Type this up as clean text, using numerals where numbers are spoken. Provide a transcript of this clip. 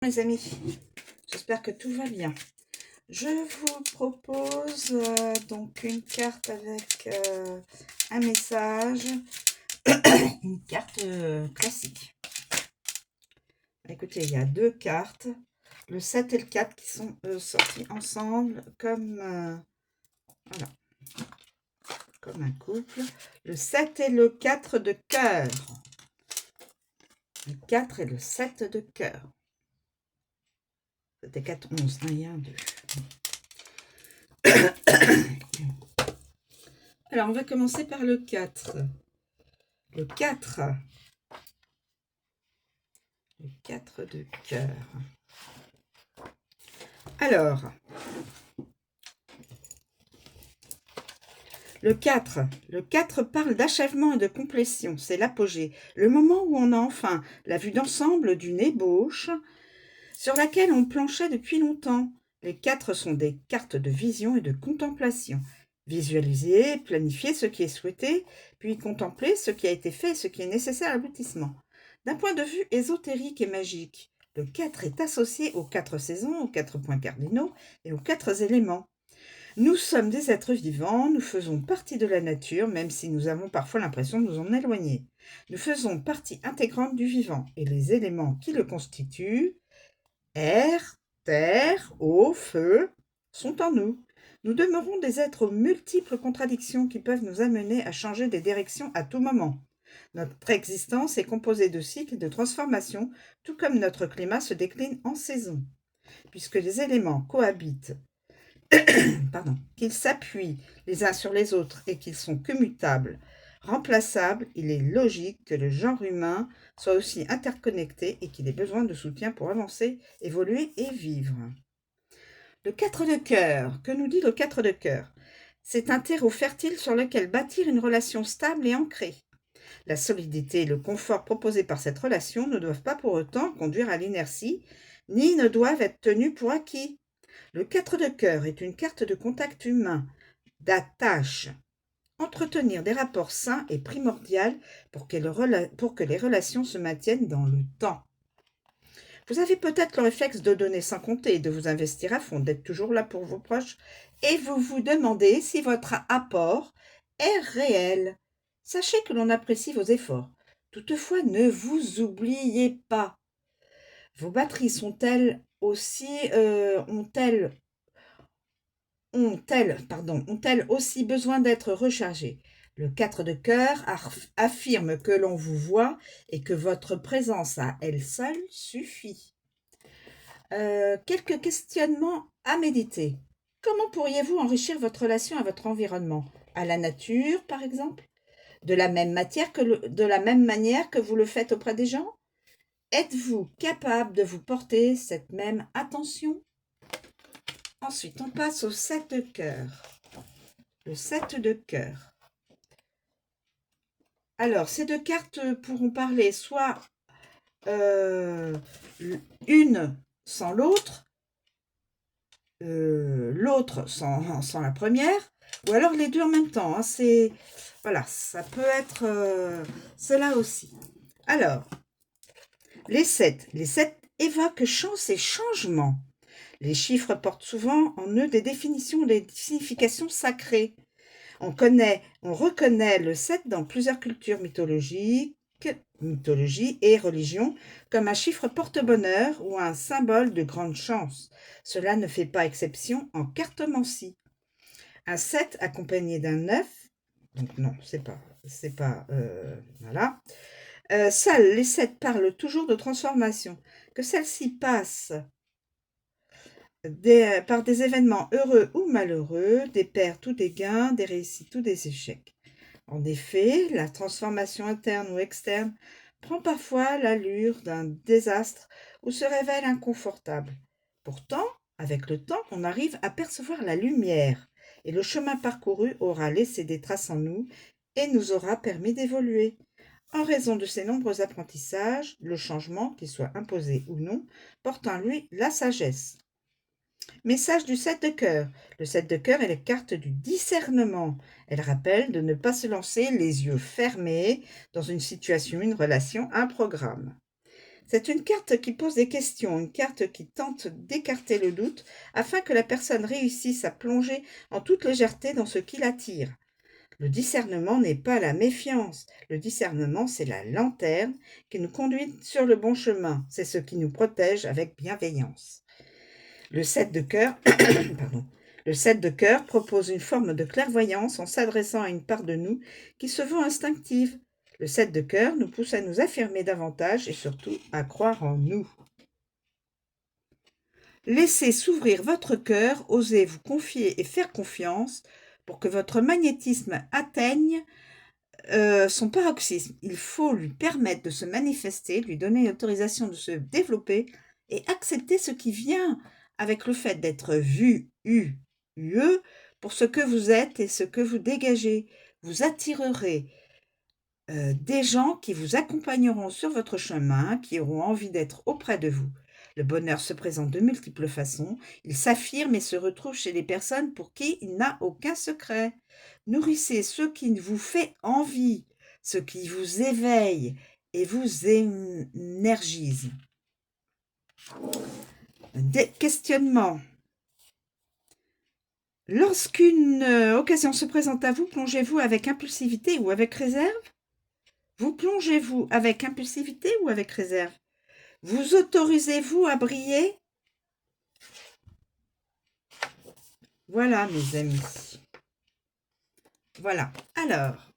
Mes amis, j'espère que tout va bien. Je vous propose donc une carte avec un message, une carte classique. Écoutez, il y a deux cartes, le 7 et le 4 qui sont sortis ensemble comme, voilà, comme un couple. Le 7 et le 4 de cœur. Le 4 et le 7 de cœur. C'était 4, 11, 1 et 1, 2. Alors, on va commencer par le 4. Le 4. Le 4 de cœur. Alors, le 4 parle d'achèvement et de complétion, c'est l'apogée, le moment où on a enfin la vue d'ensemble d'une ébauche sur laquelle on planchait depuis longtemps. Les 4 sont des cartes de vision et de contemplation. Visualiser, planifier ce qui est souhaité, puis contempler ce qui a été fait et ce qui est nécessaire à l'aboutissement. D'un point de vue ésotérique et magique, le 4 est associé aux 4 saisons, aux 4 points cardinaux et aux 4 éléments. Nous sommes des êtres vivants, nous faisons partie de la nature, même si nous avons parfois l'impression de nous en éloigner. Nous faisons partie intégrante du vivant, et les éléments qui le constituent, air, terre, eau, feu, sont en nous. Nous demeurons des êtres aux multiples contradictions qui peuvent nous amener à changer des directions à tout moment. Notre existence est composée de cycles et de transformations, tout comme notre climat se décline en saisons. Puisque les éléments cohabitent, qu'ils s'appuient les uns sur les autres et qu'ils sont commutables, remplaçables, il est logique que le genre humain soit aussi interconnecté et qu'il ait besoin de soutien pour avancer, évoluer et vivre. Le 4 de cœur, que nous dit le 4 de cœur? C'est un terreau fertile sur lequel bâtir une relation stable et ancrée. La solidité et le confort proposés par cette relation ne doivent pas pour autant conduire à l'inertie, ni ne doivent être tenus pour acquis. Le 4 de cœur est une carte de contact humain, d'attache. Entretenir des rapports sains est primordial pour que les relations se maintiennent dans le temps. Vous avez peut-être le réflexe de donner sans compter, de vous investir à fond, d'être toujours là pour vos proches, et vous vous demandez si votre apport est réel. Sachez que l'on apprécie vos efforts. Toutefois, ne vous oubliez pas. Vos batteries sont-elles aussi ont-elles aussi besoin d'être rechargées? Le 4 de cœur affirme que l'on vous voit et que votre présence à elle seule suffit. Quelques questionnements à méditer. Comment pourriez-vous enrichir votre relation à votre environnement? À la nature, par exemple? De la même manière que vous le faites auprès des gens? Êtes-vous capable de vous porter cette même attention? Ensuite, on passe au 7 de cœur. Le 7 de cœur. Alors, ces deux cartes pourront parler soit une sans l'autre, l'autre sans la première, ou alors les deux en même temps. Hein, voilà, ça peut être cela aussi. Alors, les 7 évoquent chance et changement. Les chiffres portent souvent en eux des définitions, des significations sacrées. On reconnaît le 7 dans plusieurs cultures mythologie et religions comme un chiffre porte-bonheur ou un symbole de grande chance. Cela ne fait pas exception en cartomancie. Un 7 accompagné d'un 9, donc non, c'est pas voilà. Seuls les 7 parlent toujours de transformation, que celle-ci passe par des événements heureux ou malheureux, des pertes ou des gains, des réussites ou des échecs. En effet, la transformation interne ou externe prend parfois l'allure d'un désastre ou se révèle inconfortable. Pourtant, avec le temps, on arrive à percevoir la lumière et le chemin parcouru aura laissé des traces en nous et nous aura permis d'évoluer. En raison de ces nombreux apprentissages, le changement, qu'il soit imposé ou non, porte en lui la sagesse. Message du 7 de cœur. Le 7 de cœur est la carte du discernement. Elle rappelle de ne pas se lancer les yeux fermés dans une situation, une relation, un programme. C'est une carte qui pose des questions, une carte qui tente d'écarter le doute afin que la personne réussisse à plonger en toute légèreté dans ce qui l'attire. Le discernement n'est pas la méfiance. Le discernement, c'est la lanterne qui nous conduit sur le bon chemin. C'est ce qui nous protège avec bienveillance. Le 7 de cœur, pardon. Le 7 de cœur propose une forme de clairvoyance en s'adressant à une part de nous qui se veut instinctive. Le 7 de cœur nous pousse à nous affirmer davantage et surtout à croire en nous. Laissez s'ouvrir votre cœur, osez vous confier et faire confiance pour que votre magnétisme atteigne son paroxysme. Il faut lui permettre de se manifester, lui donner l'autorisation de se développer et accepter ce qui vient avec le fait d'être vu, ue, pour ce que vous êtes et ce que vous dégagez. Vous attirerez des gens qui vous accompagneront sur votre chemin, qui auront envie d'être auprès de vous. Le bonheur se présente de multiples façons. Il s'affirme et se retrouve chez les personnes pour qui il n'a aucun secret. Nourrissez ce qui vous fait envie, ce qui vous éveille et vous énergise. Des questionnements. Lorsqu'une occasion se présente à vous, plongez-vous avec impulsivité ou avec réserve? Vous plongez-vous avec impulsivité ou avec réserve? Vous autorisez-vous à briller? Voilà, mes amis. Voilà. Alors,